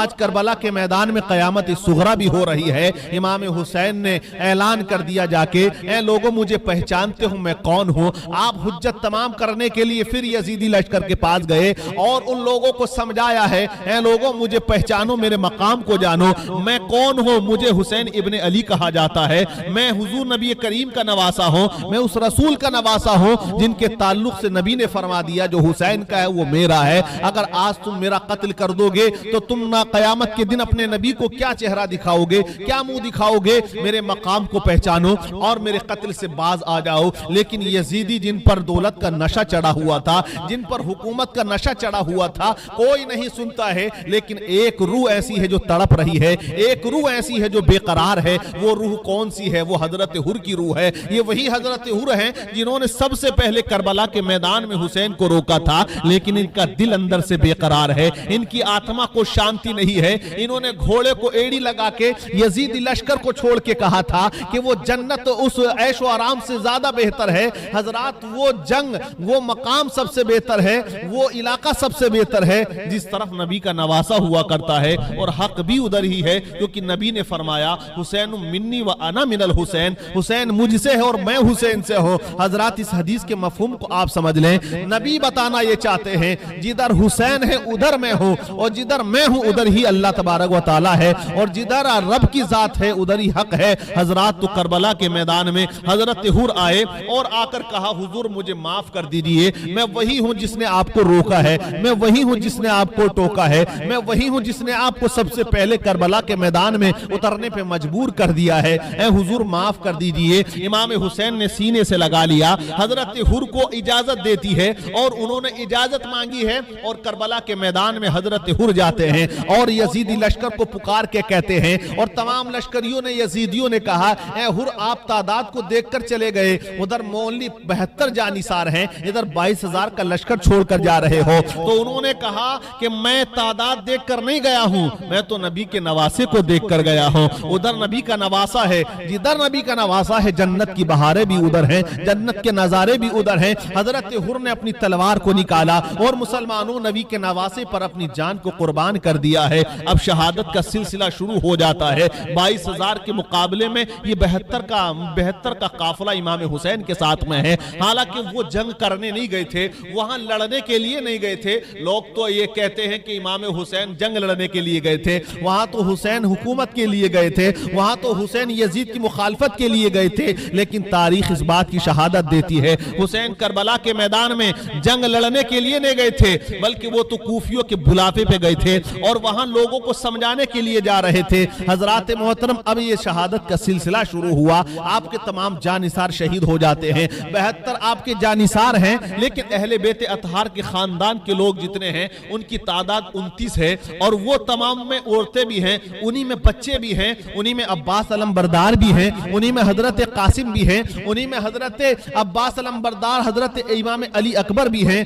آج کربلا کے میدان میں قیامت صغرا بھی ہو رہی ہے۔ امام حسین نے اعلان کر دیا جا کے، اے لوگوں مجھے پہچانتے ہوں میں کون ہوں۔ آپ حجت تمام کرنے کے لیے پھر یزیدی لشکر کے پاس گئے اور ان لوگوں کو سمجھایا ہے، اے لوگوں مجھے پہچانو، میرے مقام کو جانو، میں کون ہوں؟ مجھے حسین ابن علی کہا جاتا ہے، میں حضور نبی کریم کا نواسا ہوں، میں اس رسول کا نواسا ہوں جن کے تعلق سے نبی نے فرما دیا جو حسین کا ہے وہ میرا ہے۔ اگر آج تم میرا قتل کر دو گے تو تم نہ قیامت کے دن اپنے نبی کو کیا چہرہ دکھاؤ گے، کیا منہ دکھاؤ گے؟ میرے مقام کو پہچانو اور میرے قتل سے باز آ جاؤ۔ لیکن یزیدی جن پر دولت کا نشہ چڑھا ہوا تھا، جن پر حکومت کا نشہ چڑھا ہوا تھا، کوئی نہیں سنتا ہے۔ لیکن ایک روح ایسی ہے جو تڑپ رہی ہے، ایک روح ایسی ہے جو بے قرار ہے۔ وہ روح کون سی ہے؟ وہ حضرت حر کی روح ہے۔ یہ وہی حضرت حر ہیں جنہوں نے سب سے پہلے کربلا کے میدان میں حسین کو روکا تھا، لیکن ان کا دل اندر سے بے قرار ہے، ان کی آتما کو شانتی نہیں ہے۔ انہوں نے گھوڑے کو ایڑی لگا کے یزیدی لشکر کو چھوڑ کے کہا تھا کہ وہ جنت اس عیش و آرام سے زیادہ بہتر ہے۔ حضرات وہ جنگ، وہ مقام سب سے بہتر ہے، وہ علاقہ سب سے بہتر ہے جس طرف نبی کا نواسا ہوا کرتا ہے، اور حق بھی ادھر ہی ہے کیونکہ نبی نے فرمایا حسین منی و انا من الحسین، حسین مجھ سے ہے اور میں حسین سے ہوں۔ حضرات اس حدیث کے مفہوم کو آپ سمجھ لیں، نبی بتانا یہ چاہتے ہیں جدھر حسین ہے ادھر میں ہوں، اور جدھر میں ہوں ادھر ہی اللہ تبارک و تعالی ہے، اور جدھر رب کی ذات ہے ادھر ہی حق ہے۔ حضرات تو کربلا کے میدان میں حضرت حر آئے اور آ کر کہا حضور مجھے معاف کر دیجئے، میں وہی ہوں جس نے آپ کو روکا ہے، میں وہی ہوں جس نے آپ کو ٹوکا ہے، میں وہی ہوں جس نے آپ کو سب سے پہلے کربلا کے میدان میں اترنے پہ مجبور کر دیا ہے، اے حضور معاف کر دیجئے۔ امام حسین نے سینے سے لگا لیا، حضرت حر کو اجازت دیتی ہے اور انہوں نے اجازت مانگی ہے، اور کربلا کے میدان میں حضرت حر جاتے ہیں اور یزیدی لشکر کو پکار کے کہتے ہیں، اور تمام لشکریوں نے یزیدیوں نے کہا اے حر آپ تعداد کو دیکھ کر چلے گئے، ادھر مونلی 72 جانثار ہیں، ادھر 22,000 کا لشکر چھوڑ کر جا رہے ہو۔ تو انہوں نے کہا کہ میں تعداد دیکھ کر نہیں گیا ہوں، میں تو نبی کے نواسے کو دیکھ کر گیا ہوں۔ ادھر نبی کا نواسا ہے، جدھر نبی کا نواسا ہے جنت کی بہاریں بھی ادھر ہیں، جنت کے نظارے بھی ادھر ہیں۔ حضرت حر نے اپنی تلوار کو نکالا اور مسلمانوں نبی کے نواسے پر اپنی جان کو قربان کر دیا ہے۔ اب شہادت کا سلسلہ شروع ہو جاتا ہے۔ 22,000 کے مقابلے میں یہ 72 کا قافلہ امام حسین کے ساتھ میں ہے۔ حالانکہ وہ جنگ کرنے نہیں گئے تھے، وہاں لڑنے کے لیے نہیں گئے تھے۔ لوگ تو یہ کہتے ہیں کہ امام حسین جنگ لڑنے کے لیے گئے تھے، وہاں تو حسین حکومت کے لیے گئے تھے، وہاں تو حسین یزید کی مخالفت کے لیے گئے تھے۔ لیکن تاریخ اس بات کی شہادت دیتی ہے حسین کربلا کے میدان میں جنگ لڑنے کے لیے نہیں گئے تھے، بلکہ وہ تو کوفیوں کے بلاوے پہ گئے تھے اور وہاں لوگوں کو سمجھانے کے لیے جا رہے تھے۔ حضرات محترم اب یہ شہادت کا سلسلہ شروع ہوا، آپ کے تمام جانثار شہید ہو جاتے ہیں۔ 72 آپ کے جانثار ہیں، لیکن اہل بیت اطہار کے خاندان کے لوگ جتنے ہیں ان کی تعداد 29 ہے، اور وہ تمام میں عورتیں بھی ہیں، انہی میں بچے بھی ہیں، انہی میں عباس علمبردار بھی ہیں، انہی میں حضرت قاسم بھی ہیں، انہی میں حضرت عباس علمبردار حضرت امام علی اکبر بھی ہیں۔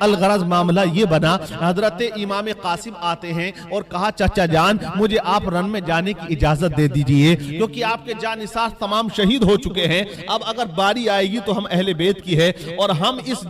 الغرض معاملہ یہ بنا، حضرت امام قاسم آتے ہیں اور کہا چچا جان مجھے آپ رن میں جانے کی اجازت دے دیجئے، کیونکہ آپ کے جانثار تمام شہید ہو چکے ہیں۔ اب اگر باری آئے گی تو ہم اہل بیت کی ہے اور ہم اس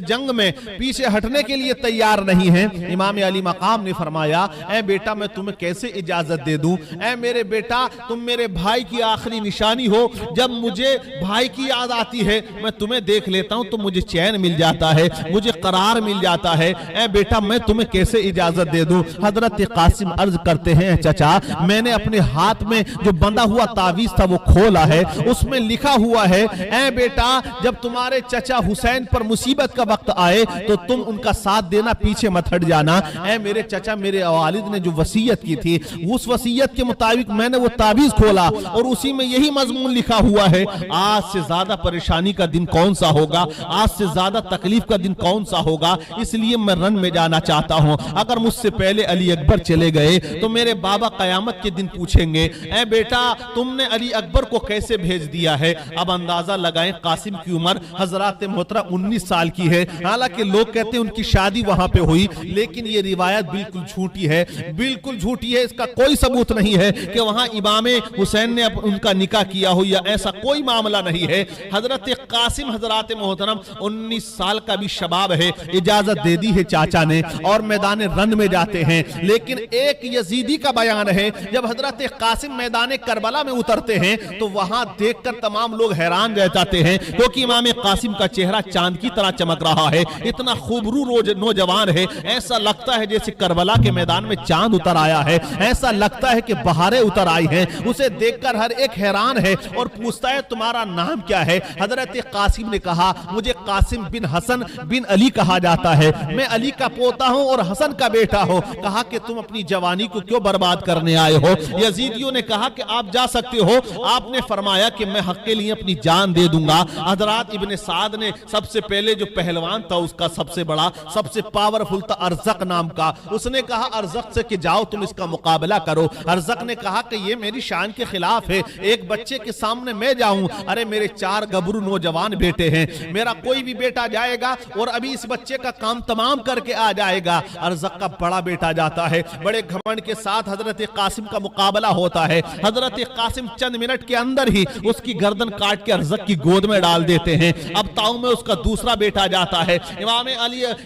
جنگ میں پیچھے ہٹنے کے لیے تیار نہیں ہیں۔ امام علی مقام نے فرمایا اے بیٹا میں تمہیں کیسے اجازت دے دوں، اے میرے بیٹا تم میرے بھائی کی آخری نشانی ہو، جب مجھے بھائی کی یاد آتی ہے میں تمہیں دیکھ لیتا ہوں تو مجھے چین مل جاتا ہے، مجھے قرار مل جاتا ہے، اے بیٹا میں تمہیں کیسے اجازت دے دوں۔ حضرت قاسم عرض کرتے ہیں چچا میں نے اپنے ہاتھ میں جو بندھا ہوا تعویذ تھا وہ کھولا ہے، اس میں لکھا ہوا ہے اے بیٹا جب تمہارے چچا حسین پر مصیبت کا وقت آئے تو تم ان کا ساتھ دینا، پیچھے مت ہٹ جانا۔ اے میرے چچا میرے والد نے جو وصیت کی تھی اس وصیت کے مطابق میں نے وہ تعویذ کھولا اور اسی میں یہی مضمون لکھا ہوا ہے، آج سے زیادہ پریشانی کا دن کون سا ہوگا، آج سے زیادہ تکلیف کا دن کون سا ہوگا، اس لیے میں رن میں جانا چاہتا ہوں۔ اگر مجھ سے پہلے علی اکبر چلے گئے تو میرے بابا قیامت کے دن پوچھیں گے اے بیٹا تم نے علی اکبر کو کیسے بھیج دیا ہے۔ اب اندازہ لگائیں قاسم کی عمر حضرات محترم 19 سال کی ہے، حالانکہ لوگ کہتے ہیں ان کی شادی وہاں پہ ہوئی، لیکن یہ روایت بالکل جھوٹی ہے، بالکل جھوٹی ہے، اس کا کوئی ثبوت نہیں ہے کہ وہاں امام حسین نے ان کا نکاح کیا ہو یا ایسا کوئی معاملہ نہیں ہے۔ حضرت قاسم حضرات محترم 19 سال کا بھی شباب ہے، اجازت دے دی ہے چاچا نے اور میدان رن میں جاتے ہیں، لیکن ایک یزیدی کا بیان ہے جب حضرت قاسم میدان کربلا میں اترتے ہیں تو وہاں دیکھ کر تمام لوگ حیران رہ جاتے ہیں، کیونکہ امام قاسم کا چہرہ چاند کی طرح چمک رہا ہے، اتنا خوبرو نوجوان ہے، ایسا لگتا ہے جیسے کربلا کے میدان میں چاند اتر آیا ہے، ایسا لگتا ہے کہ بہاریں اتر آئی ہیں۔ اسے دیکھ کر ہر ایک حیران ہے اور پوچھتا ہے تمہارا نام کیا ہے؟ حضرت قاسم نے کہا مجھے قاسم بن حسن بن علی کہا جاتا ہے، میں علی کا پوتا ہوں اور حسن کا بیٹا ہوں۔ کہا کہ تم اپنی جوانی کو کیوں برباد کرنے آئے ہو؟ یزیدیوں نے کہا کہ آپ جا سکتے ہو، آپ نے فرمایا کہ میں حق کے لیے اپنی جان دے دوں گا۔ حضرات ابن سعد نے سب سے پہلے جو پہلوان تھا اس کا سب سے بڑا سب سے پاورفل تھا ارزق نام کا، اس نے کہا ارزق سے کہ جاؤ تم اس کا مقابلہ کرو۔ ارزق نے کہا کہ یہ میری شان کے خلاف ہے، ایک بچے کے سامنے میں جاؤں؟ ارے میرے 4 گبرو نوجوان بیٹے ہیں، میرا کوئی بھی بیٹا جائے گا اور ابھی اس بچے کا کام تمام کر کے آ جائے گا۔ ارزق کا بڑا بیٹا جاتا ہے، بڑے گھمنڈ کے ساتھ حضرت قاسم کا مقابلہ ہوتا ہے۔ حضرت قاسم چند منٹ کے اندر ہی اس کی گردن کاٹ کے ارزق کی گود میں ڈال دیتے ہیں۔ اب تاؤں میں اس کا دوسرا بیٹا جاتا ہے،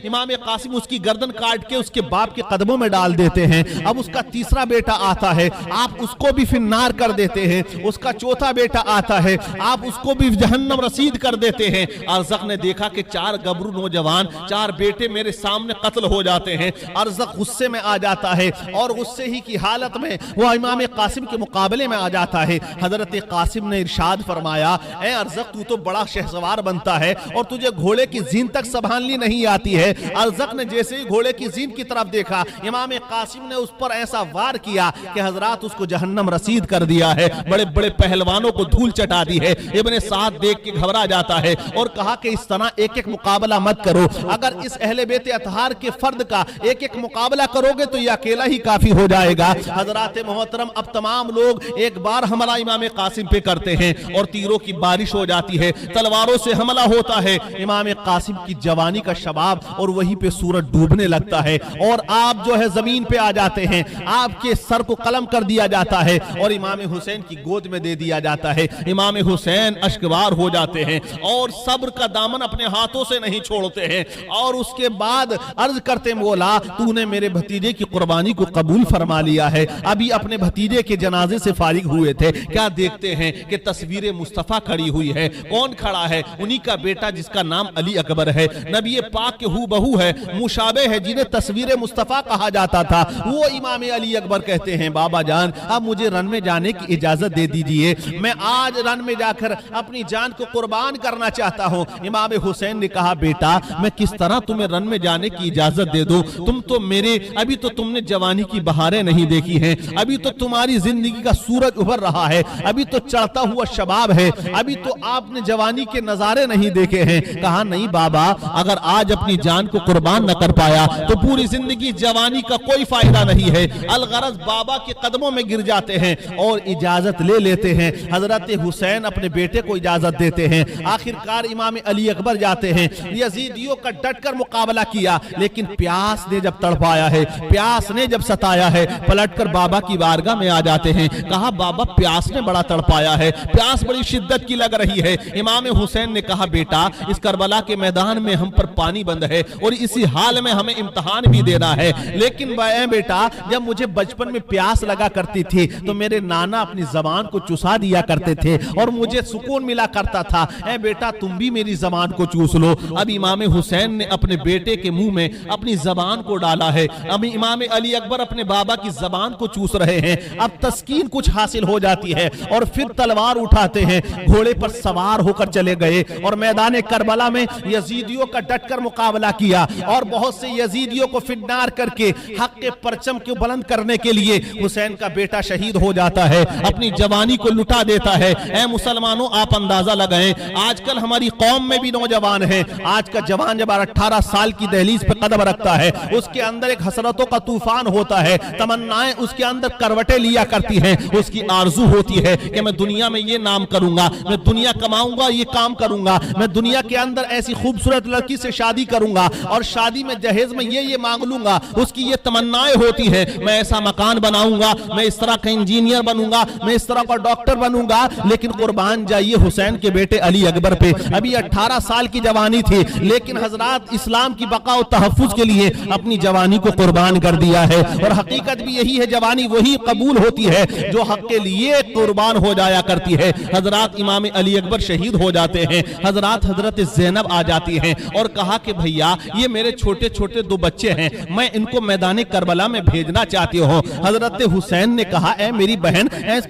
امام قاسم اس کی گردن کاٹ کے اس کے باپ کے قدموں میں ڈال دیتے ہیں۔ اب اس کا تیسرا بیٹا آتا ہے، آپ اس کو بھی فنار کر دیتے ہیں۔ اس کا چوتھا بیٹا آتا ہے، آپ اس کو بھی جہنم رسید کر دیتے ہیں۔ ارزق نے دیکھا کہ 4 گبرو نوجوان 4 بیٹے میرے سامنے قتل ہو جاتے ہیں۔ ارزق غصے میں آ جاتا ہے اور غصے ہی کی حالت میں وہ امام قاسم کے مقابلے میں آ جاتا ہے۔ حضرت قاسم نے ارشاد فرمایا اے ارزق تو تو بڑا شہسوار بنتا ہے اور تجھے گھوڑے کی زین تک سنبھالنی نہیں آتی ہے۔ ارزق نے جیسے ہی گھوڑے کی زین کی طرف دیکھا، امام قاسم نے اس پر ایسا وار کیا کہ حضرات اس کو جہنم رسید کر دیا ہے، بڑے بڑے پہلوانوں کو دھول چٹا دی ہے۔ ابن سعد دیکھ کے گھبرا جاتا ہے اور کہا کہ اس طرح ایک ایک مقابلہ مت کرو، اگر اس اہل بیت اطہار کے فرد کا ایک ایک مقابلہ کرو گے تو یہ اکیلا ہی کافی ہو جائے گا۔ حضرات محترم اب تمام لوگ ایک بار حملہ امام قاسم پہ کرتے ہیں اور تیروں کی بارش ہو جاتی ہے، تلواروں سے حملہ ہوتا ہے۔ امام قاسم کی جوانی کا شباب اور وہیں پہ سورج ڈوبنے لگتا ہے اور آپ جو ہے زمین پہ آ جاتے ہیں، آپ کے سر کو قلم کر دیا جاتا ہے اور امام حسین کی گود میں دے دیا جاتا ہے۔ امام حسین اشکبار ہو جاتے ہیں اور صبر کا دامن اپنے ہاتھوں سے نہیں چھوڑتے ہیں اور اس کے بعد عرض کرتے مولا تو نے میرے بھتیجے کی قربانی کو قبول فرما لیا ہے۔ ابھی اپنے بھتیجے کے جنازے سے فارغ ہوئے تھے، کیا دیکھتے ہیں کہ تصویر مصطفیٰ کھڑی ہوئی ہے۔ کون کھڑا ہے؟ انہی کا بیٹا جس کا نام علی اکبر ہے، نبی پاک کے ہو بہو ہے، مشابہ ہے، جنہیں تصویر مصطفیٰ کہا جاتا تھا، وہ امام علی اکبر کہتے ہیں بابا جان اب مجھے رن میں جانے کی اجازت دے دیجئے، میں آج رن میں جا کر اپنی جان کو قربان کرنا چاہتا ہوں۔ امام حسین نے کہا بیٹا میں کس طرح تمہیں رن میں جانے کی اجازت دے دوں، تم تو میرے ابھی تو تم نے جوانی کی بہاریں نہیں دیکھی ہیں، ابھی تو تمہاری زندگی کا سورج ابھر رہا ہے، ابھی تو چڑھتا ہوا شباب ہے، ابھی تو آپ نے جوانی کے نظارے نہیں دیکھے ہیں۔ کہا نہیں بابا اگر آج اپنی جان کو قربان نہ کر پایا تو پوری زندگی جوانی کا کوئی فائدہ نہیں ہے۔ الغرض بابا کے قدموں میں گر جاتے ہیں اور اجازت لے لیتے ہیں۔ حضرت حسین اپنے بیٹے کو اجازت دیتے ہیں، آخر کار امام علی اکبر جاتے ہیں۔ یزیدیوں کا ڈٹ کر مقابلہ کیا لیکن پیاس نے جب تڑپایا ہے، پیاس نے جب ستایا ہے، پلٹ کر بابا کی بارگاہ میں آ جاتے ہیں۔ کہا بابا پیاس نے بڑا تڑپایا ہے، پیاس بڑی شدت کی لگ رہی ہے۔ امام حسین نے کہا بیٹا اس کربلا کے میدان میں ہم پر پانی بند ہے اور اسی حال میں ہمیں امتحان بھی دینا ہے، لیکن بیٹا جب مجھے بچپن میں پیاس لگا کرتی تھی تو میرے نانا اپنی زبان کو چوسا دیا کرتے تھے اور مجھے سکون ملا کرتا تھا، اے بیٹا تم بھی میری زبان کو چوس لو۔ اب امام حسین نے اپنے بیٹے کے منہ میں اپنی زبان کو ڈالا ہے، اب امام علی اکبر اپنے بابا کی زبان کو چوس رہے ہیں۔ اب تسکین کچھ حاصل ہو جاتی ہے اور پھر تلوار اٹھاتے ہیں، گھوڑے پر سوار ہو کر چلے گئے اور میدان کربلا میں یزیدیوں کا ڈٹ کر مقابلہ کیا اور بہت سے یزیدیوں کو فنار کر کے حق کے پرچم کو بلند کرنے کے لیے حسین کا بیٹا شہید ہو جاتا ہے، اپنی جوانی کو لٹا دیتا ہے۔ اے مسلمانوں آپ اندازہ لگائیں آج کل ہماری قوم میں بھی نوجوان ہیں، آج کا جوان جب 18 سال کی دہلیز پہ قدم رکھتا ہے اس کے اندر ایک حسرتوں کا طوفان ہوتا ہے، تمنائیں اس کے اندر کروٹیں لیا کرتی ہیں، اس کی آرزو ہوتی ہے کہ میں دنیا میں یہ نام کروں گا، میں دنیا کماؤں گا، یہ کام کروں گا، میں دنیا کے اندر ایسی خوبصورت لڑکی سے شادی کروں گا اور شادی میں جہیز میں یہ مانگ لوں گا، اس کی یہ تمنائیں ہوتی ہیں، میں ایسا مکان بناؤں گا، میں اس طرح کا انجینئر بنوں گا، میں اس طرح کا ڈاکٹر بنوں گا۔ لیکن قربان جائیے حسین کے بیٹے علی اکبر پہ، ابھی 18 سال کی جوانی تھی لیکن حضرات اسلام کی بقا و تحفظ کے لیے اپنی جوانی کو قربان کر کر دیا ہے. اور حقیقت بھی یہی ہے, جوانی وہی قبول ہوتی ہے جو حق کے لیے قربان ہو جایا کرتی ہے. حضرات امام علی اکبر شہید ہو جاتے ہیں, حضرت زینب آ جاتی ہیں اور کہا کہ بھیا یہ میرے چھوٹے چھوٹے 2 بچے ہیں, میں ان کو میدان کربلا میں بھیجنا چاہتی ہوں. حضرت حسین نے کہا اے میری بہن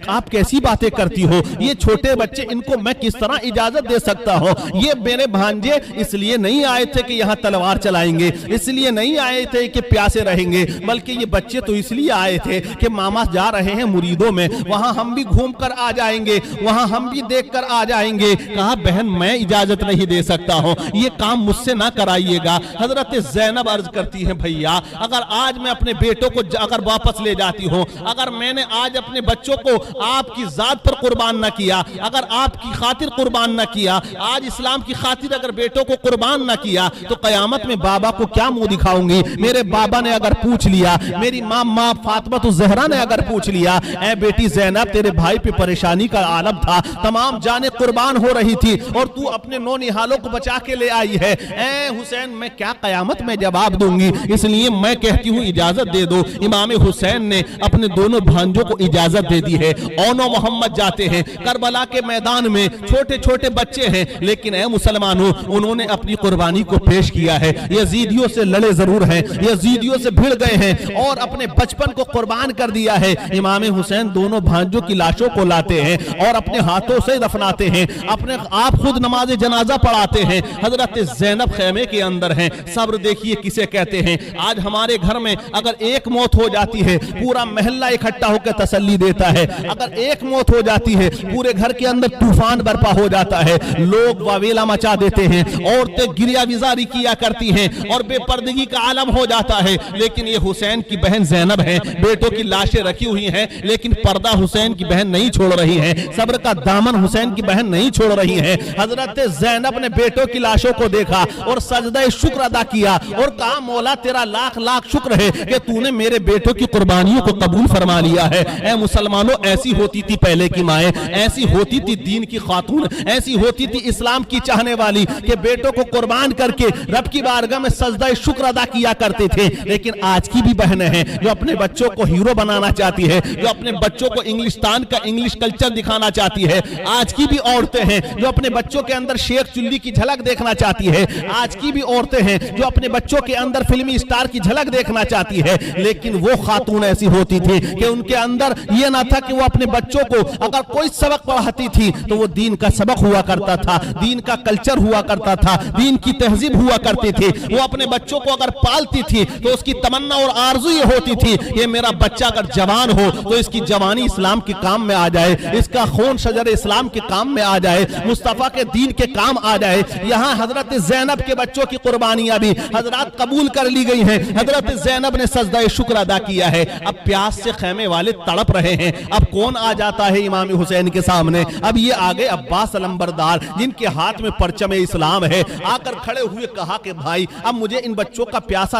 آپ کیسی باتیں کرتی ہو, یہ چھوٹے بچے ان کو میں کس طرح اجازت دے سکتا ہوں. یہ میرے بھانجے اس لیے نہیں آئے تھے کہ یہاں تلوار چلائیں گے, اس لیے نہیں آئے تھے کہ پیاسے رہیں گے, بلکہ یہ بچے تو اس لیے آئے تھے کہ ماما جا رہے ہیں مریدوں میں, وہاں ہم بھی گھوم کر آ جائیں گے, وہاں ہم بھی دیکھ کر آ جائیں گے. کہا بہن میں اجازت نہیں دے سکتا ہوں, یہ کام مجھ سے نہ کرائیے گا. حضرت زینب عرض کرتی ہیں بھیا اگر آج میں اپنے بیٹوں کو اگر واپس لے جاتی ہوں, اگر میں نے آج اپنے بچوں کو آپ کی ذات پر قربان نہ کیا, اگر آپ کی خاطر قربان نہ کیا, آج اسلام کی خاطر اگر بیٹوں کو قربان نہ کیا, تو قیامت میں بابا کو کیا منہ دکھاؤں گی. میرے بابا نے اگر پوچھ لیا, میری ماں فاطمہ الزہرا نے اگر پوچھ لیا اے بیٹی زینب تیرے بھائی پہ پریشانی کا عالم تھا, تمام جانیں قربان ہو رہی تھی اور تو اپنے نونہالوں کو بچا کے لے آئی ہے, اے حسین میں کیا قیامت میں جواب دوں گی, اس لیے میں کہتی ہوں اجازت دے دو. امام حسین نے اپنے دونوں بھانجوں کو اجازت دے دی ہے. اون و محمد جاتے ہیں کربلا کے میدان میں, چھوٹے چھوٹے بچے ہیں لیکن اے مسلمانوں انہوں نے اپنی قربانی کو پیش کیا ہے. یزیدیوں سے لڑے ضرور ہیں, یزیدیوں سے بھڑ گئے ہیں اور اپنے بچپن کو قربان کر دیا ہے. امام حسین دونوں بھانجوں کی لاشوں کو لاتے ہیں اور اپنے ہاتھوں سے دفناتے ہیں, اپنے آپ خود نماز جنازہ پڑھاتے ہیں. حضرت زینب خیمے کے اندر ہیں. صبر دیکھیے کسے کہتے ہیں. آج ہمارے گھر میں اگر ایک موت ہو جاتی ہے پورا محلہ اکٹھا ہو کے تسلی دیتا ہے, اگر ایک موت ہو جاتی ہے پورے گھر کے اندر طوفان برپا ہو جاتا ہے, لوگ واویلا مچا دیتے ہیں, عورتیں گریہ وزاری کیا کرتی ہیں اور بے پردگی کا عالم ہو جاتا ہے. لیکن یہ حسین کی بہن زینب ہے, بیٹوں کی لاشیں رکھی ہوئی ہیں لیکن پردہ حسین کی بہن نہیں چھوڑ رہی ہے, صبر کا دامن حسین کی بہن نہیں چھوڑ رہی ہے. حضرت زینب نے بیٹوں کی لاشوں کو دیکھا اور سجدہ شکر ادا کیا اور کہا مولا تیرا لاکھ لاکھ شکر ہے کہ تو نے میرے بیٹوں کی قربانیوں کو قبول فرما لیا ہے. اے مسلمانوں ایسی ہوتی تھی پہلے کی مائیں, ایسی ہوتی تھی دین کی خاتون, ایسی ہوتی تھی اسلام کی چاہنے والی کہ بیٹوں کو قربان کر کے رب کی بارگاہ میں سجدہ شکر ادا کیا کرتے تھے. لیکن آج کی بھی بہنیں ہیں جو اپنے بچوں کو ہیرو بنانا چاہتی ہے, جو اپنے بچوں کو انگلستان کا انگلش کلچر دکھانا چاہتی ہے. آج کی بھی عورتیں ہیں جو اپنے بچوں کے اندر شیخ چلی کی جھلک دیکھنا چاہتی ہے. آج کی بھی عورتیں ہیں جو اپنے بچوں کے اندر فلمی اسٹار کی جھلک دیکھنا چاہتی ہے. لیکن وہ خاتون ایسی ہوتی تھی کہ ان کے اندر یہ نہ تھا کہ وہ اپنے بچوں کو اگر کوئی سبق پڑھاتی تھی تو وہ دین کا سبق ہوا کرتا تھا, دین کا کلچر ہوا کرتا تھا, دین کی تہذیب ہوا کرتی تھی. وہ اپنے بچوں کو اگر پالتی تھی تو اس کی تمنا اور آرزو یہ ہوتی تھی کہ میرا بچہ اگر جوان ہو تو اس کی جوانی اسلام کے کام میں آ جائے, اس کا خون شجر اسلام کے کام میں آ جائے, مصطفیٰ کے دین کے کام آ جائے. یہاں حضرت زینب کے بچوں کی قربانیاں بھی حضرات قبول کر لی گئی ہیں. حضرت زینب نے سجدہ شکر ادا کیا ہے. اب پیاس سے خیمے والے تڑپ رہے ہیں. اب کون آ جاتا ہے امام حسین کے سامنے؟ اب یہ آگے عباس علمبردار جن کے ہاتھ میں پرچم اسلام ہے, آ کر کھڑے ہوئے کہا کہ بھائی اب مجھے ان بچوں کا پیاس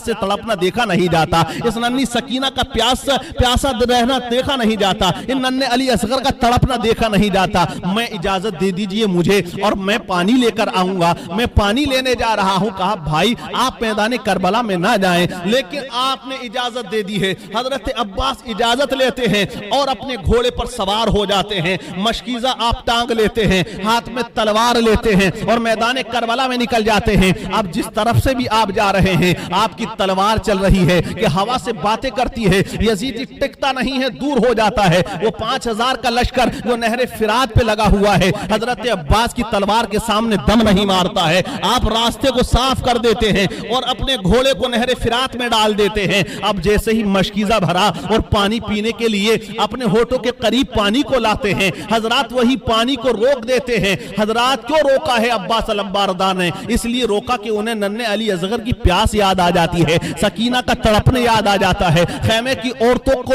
سے تڑپنا دیکھا نہیں جاتا, اس ننھی سکینہ کا پیاسا رہنا دیکھا نہیں جاتا, ان ننھے علی اصغر کا تڑپنا دیکھا نہیں جاتا. میں اجازت دے دیجئے مجھے اور میں پانی لے کر آؤں گا, میں پانی لینے جا رہا ہوں. کہا بھائی آپ میدان کربلا میں نہ جائیں, لیکن آپ نے اجازت دے دی ہے. حضرت عباس اجازت لیتے ہیں اور اپنے گھوڑے پر سوار ہو جاتے ہیں. مشکیزہ آپ ٹانگ لیتے ہیں, ہاتھ میں تلوار لیتے ہیں اور میدان کربلا میں نکل جاتے ہیں. اب جس طرف سے بھی آپ جا رہے ہیں آپ کی تلوار چل رہی ہے کہ ہوا سے باتیں کرتی ہے. یزید ٹکتا نہیں ہے, دور ہو جاتا ہے. وہ 5000 کا لشکر جو نہر فرات پہ لگا ہوا ہے, حضرت عباس کی تلوار کے سامنے دم نہیں مارتا ہے. آپ راستے کو صاف کر دیتے ہیں اور اپنے گھوڑے کو نہر فرات میں ڈال دیتے ہیں. اب جیسے ہی مشکیزہ بھرا اور پانی پینے کے لیے اپنے ہونٹوں کے قریب پانی کو لاتے ہیں, حضرات وہی پانی کو روک دیتے ہیں. حضرات کیوں روکا ہے عباس علمبردار نے؟ اس لیے روکا کہ انہیں ننھے علی اصغر کی پیاس یاد آ جاتی ہے, سکینہ کا تڑپنے یاد آ جاتا ہے, خیمے کی عورتوں کو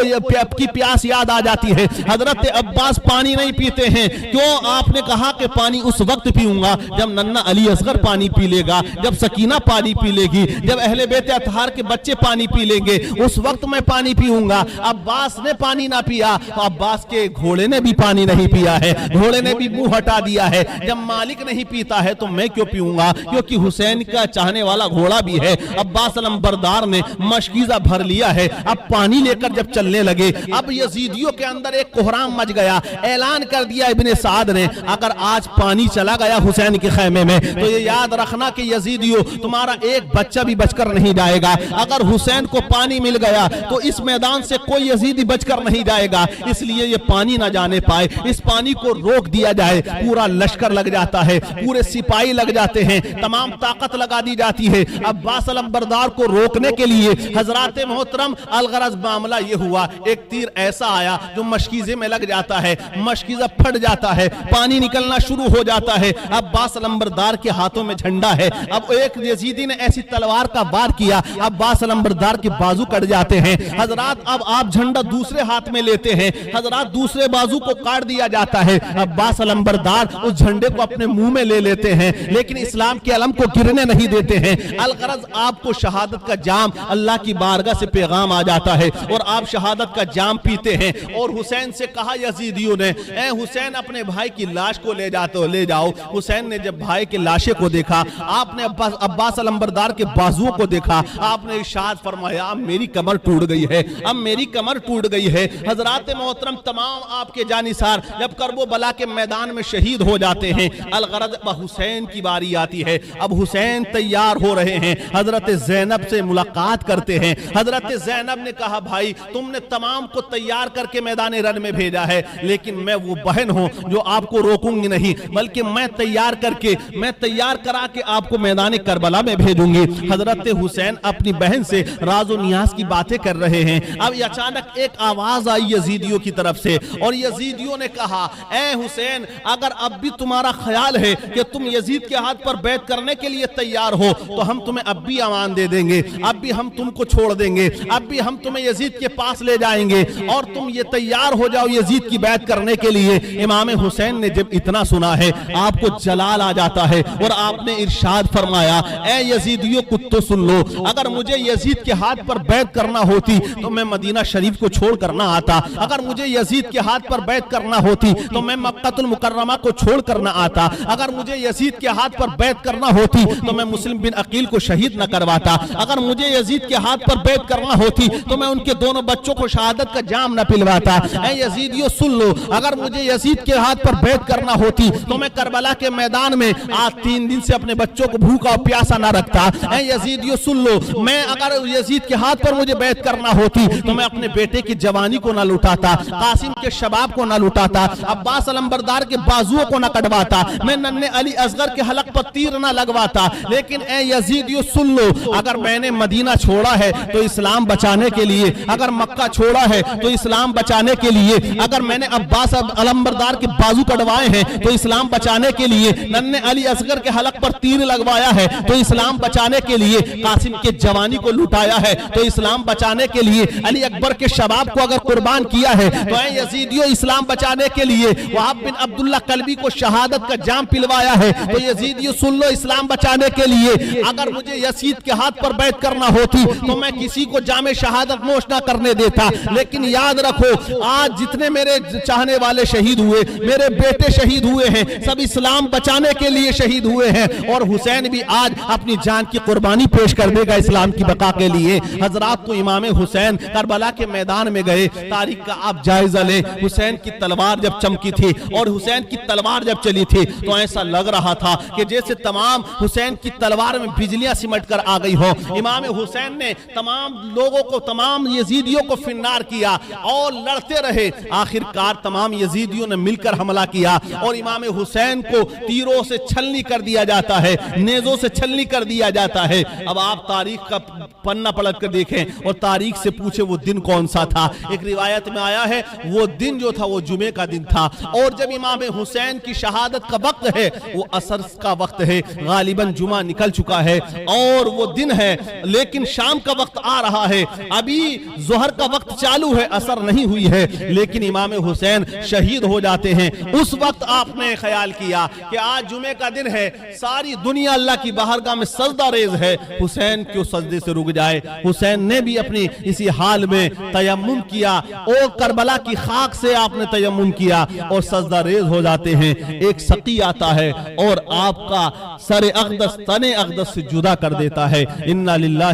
کی پیاس یاد آ جاتی ہے. حضرت عباس پانی نہیں پیتے ہیں. کیوں؟ آپ نے کہا کہ پانی اس وقت پیوں گا جب ننھا علی اصغر پانی پی لے گا, جب سکینہ پانی پی لے گی, جب اہل بیت اطہار کے بچے پانی پی لیں گے, اس وقت میں پانی پیوں گا. عباس نے پانی نہ پیا, عباس کے گھوڑے نے بھی پانی نہیں پیا ہے, گھوڑے نے بھی منہ ہٹا دیا ہے. جب مالک نہیں پیتا ہے تو میں کیوں پیوں گا, کیونکہ حسین کا چاہنے والا گھوڑا بھی ہے. عباس علمبردار نے مشکیزہ بھر لیا ہے. اب پانی لے کر جب چلنے لگے, اب یزیدیوں کے اندر ایک کوہرام مچ گیا. اعلان کر دیا ابن سعد نے, اگر آج پانی چلا گیا حسین کے خیمے میں تو یہ یاد رکھنا کہ یزیدیوں تمہارا ایک بچہ بھی بچ کر نہیں جائے گا. اگر حسین کو پانی مل گیا تو اس میدان سے کوئی یزیدی بچ کر نہیں جائے گا, اس لیے یہ پانی نہ جانے پائے, اس پانی کو روک دیا جائے. پورا لشکر لگ جاتا ہے, پورے سپاہی لگ جاتے ہیں, تمام طاقت لگا دی جاتی ہے. عباس علمبردار کو روکنے کے لیے حضرات محترم الغرض معاملہ یہ ہوا, ایک تیر ایسا آیا جو مشکیزے میں لگ جاتا ہے, مشکیزہ پھٹ جاتا ہے, پانی نکلنا شروع ہو جاتا ہے. عباس علمبردار کے ہاتھوں میں جھنڈا ہے. اب ایک یزیدی نے ایسی تلوار کا وار کیا, عباس علمبردار کے بازو کٹ جاتے ہیں. حضرات اب آپ جھنڈا دوسرے ہاتھ میں لیتے ہیں, حضرات دوسرے بازو کو کاٹ دیا جاتا ہے. عباس علمبردار اس جھنڈے کو اپنے منہ میں لے لیتے ہیں, لیکن اسلام کے علم کو گرنے نہیں دیتے ہیں. الغرض آپ کو شہادت کا جام اللہ کی بارگاہ سے پیغام آ جاتا ہے اور آپ شہادت کا جام پیتے ہیں. اور حسین سے کہا یزیدیوں نے, اے حسین اپنے بھائی کی لاش کو لے جاؤ. حسین نے جب بھائی کے لاشے کو دیکھا, آپ نے عباس علمبردار کے بازوؤں کو دیکھا, آپ نے ارشاد فرمایا اب میری کمر ٹوٹ گئی ہے, اب میری کمر ٹوٹ گئی ہے. حضرات محترم تمام آپ کے جانثار جب کربلا کے میدان میں شہید ہو جاتے ہیں, الغرض حسین کی باری آتی ہے. اب حسین تیار ہو رہے ہیں, حضرت زینب سے ملاقات کرتے ہیں. حضرت زینب نے کہا بھائی تم نے تمام کو تیار کر کے میدان رن میں بھیجا ہے, لیکن میں وہ بہن ہوں جو آپ کو روکوں گی نہیں, بلکہ میں تیار کرا کے آپ کو میدان کربلا میں بھیجوں گی. حضرت حسین اپنی بہن سے راز و نیاز کی باتیں کر رہے ہیں. اب اچانک ایک آواز آئی یزیدیوں کی طرف سے, اور یزیدیوں نے کہا اے حسین اگر اب بھی تمہارا خیال ہے کہ تم یزید کے ہاتھ پر بیعت کرنے کے لیے تیار ہو تو ہم تمہیں اب بھی امان دے دیں گے, اب بھی ہم تم کو چھوڑ دیں گے, اب بھی ہم تمہیں یزید کے پاس لے جائیں گے, اور تم یہ تیار ہو جاؤ یزید کی بیعت کرنے کے لیے. امام حسین نے جب اتنا سنا ہے آپ کو جلال آ جاتا ہے, اور آپ نے ارشاد فرمایا اے یزیدیوں کتو سن لو, اگر مجھے یزید کے ہاتھ پر بیعت کرنا ہوتی تو میں مدینہ شریف کو چھوڑ کر نہ آتا, اگر مجھے یزید کے ہاتھ پر بیعت کرنا ہوتی تو میں مکہ المکرمہ کو چھوڑ کر نہ آتا, اگر مجھے یزید کے ہاتھ پر بیعت کرنا ہوتی تو میں مسلم بن عقیل کو شہید نہ کرواتا, اگر مجھے یزید کے ہاتھ پر بیعت کرنا ہوتی تو میں ان کے دونوں بچوں کو شہادت کا جام نہ پلواتا. اے یزیدیوں سن لو, اگر مجھے یزید کے ہاتھ پر بیعت کرنا ہوتی تو میں کربلا کے میدان میں آج 3 دن سے اپنے بچوں کو بھوکا اور پیاسا نہ رکھتا. اے یزیدیوں سن لو, میں اگر یزید کے ہاتھ پر مجھے بیعت کرنا ہوتی تو میں اپنے بیٹے کی جوانی کو نہ لٹاتا, قاسم کے شباب کو نہ لٹاتا, عباس علمبردار کے بازوؤں کو نہ کٹواتا, میں ننھے علی اصغر کے حلق پر تیر نہ لگواتا. لیکن اے یزیدیوں سن لو, اگر میں نے مدینہ چھوڑا ہے تو اسلام بچانے کے لیے, اگر مکہ چھوڑا ہے تو اسلام بچانے کے لیے, اگر میں نے عباس علمبردار کے بازو کٹوائے ہیں تو اسلام بچانے کے لیے, ننھے علی اصغر کے حلق پر تیر لگوایا ہے تو اسلام بچانے کے لیے, قاسم کے جوانی کو لٹایا ہے تو اسلام بچانے کے لیے, علی اکبر کے شباب کو اگر قربان کیا ہے تو اے یزیدیوں اسلام بچانے کے لیے, وہاب بن عبداللہ کلبی کو شہادت کا جام پلوایا ہے تو یزیدیوں سن لو اسلام بچانے کے لیے, اگر مجھے یزید کے ہاتھ پر بیعت کرنا ہوتی تو میں کسی کو جام شہادت نوش نہ کرنے دیتا. لیکن یاد رکھو آج جتنے میرے چاہنے والے شہید ہوئے, میرے بیٹے شہید ہوئے ہیں, سب اسلام بچانے کے لیے شہید ہوئے ہیں, اور حسین بھی آج اپنی جان کی قربانی پیش کر دے گا اسلام کی بقا کے لیے. حضرات تو امام حسین کربلا کے میدان میں گئے, تاریخ کا آپ جائزہ لیں, حسین کی تلوار جب چمکی تھی اور حسین کی تلوار جب چلی تھی تو ایسا لگ رہا تھا کہ جیسے تمام حسین کی تلوار میں بجلیاں سمٹ کر آ گئی ہو. امام حسین نے تمام لوگوں کو, تمام یزیدیوں کو فنار کیا اور لڑتے رہے, آخر کار تمام یزیدیوں نے مل کر حملہ کیا اور امام حسین کو تیروں سے چھلنی کر دیا جاتا ہے, نیزوں سے چھلنی کر دیا جاتا ہے. اب آپ تاریخ کا پنہ پلٹ کر دیکھیں اور تاریخ سے پوچھیں وہ دن کون سا تھا. ایک روایت میں آیا ہے وہ دن جو تھا وہ جمعے کا دن تھا, اور جب امام حسین کی شہادت کا وقت ہے وہ عصر کا وقت ہے, غالباً جمعہ نکل چکا ہے اور وہ دن ہے, لیکن شام کا وقت آ رہا ہے, ابھی ظہر کا وقت چالو ہے, عصر نہیں ہوئی ہے, لیکن امام حسین شہید ہو جاتے ہیں. اس وقت آپ نے خیال کیا کہ آج جمعے کا دن ہے, ساری دنیا اللہ کی بارگاہ میں سجدہ ریز ہے, حسین کیوں سجدے سے رک جائے. حسین نے بھی اپنی اسی حال میں تیمم کیا, اور کربلا کی خاک سے آپ نے تیمم کیا اور سجدہ ریز ہو جاتے ہیں. ایک سقی آتا ہے اور آپ کا سر اقدس تن اقدس سے جدا کر دیتا ہے. انا للہ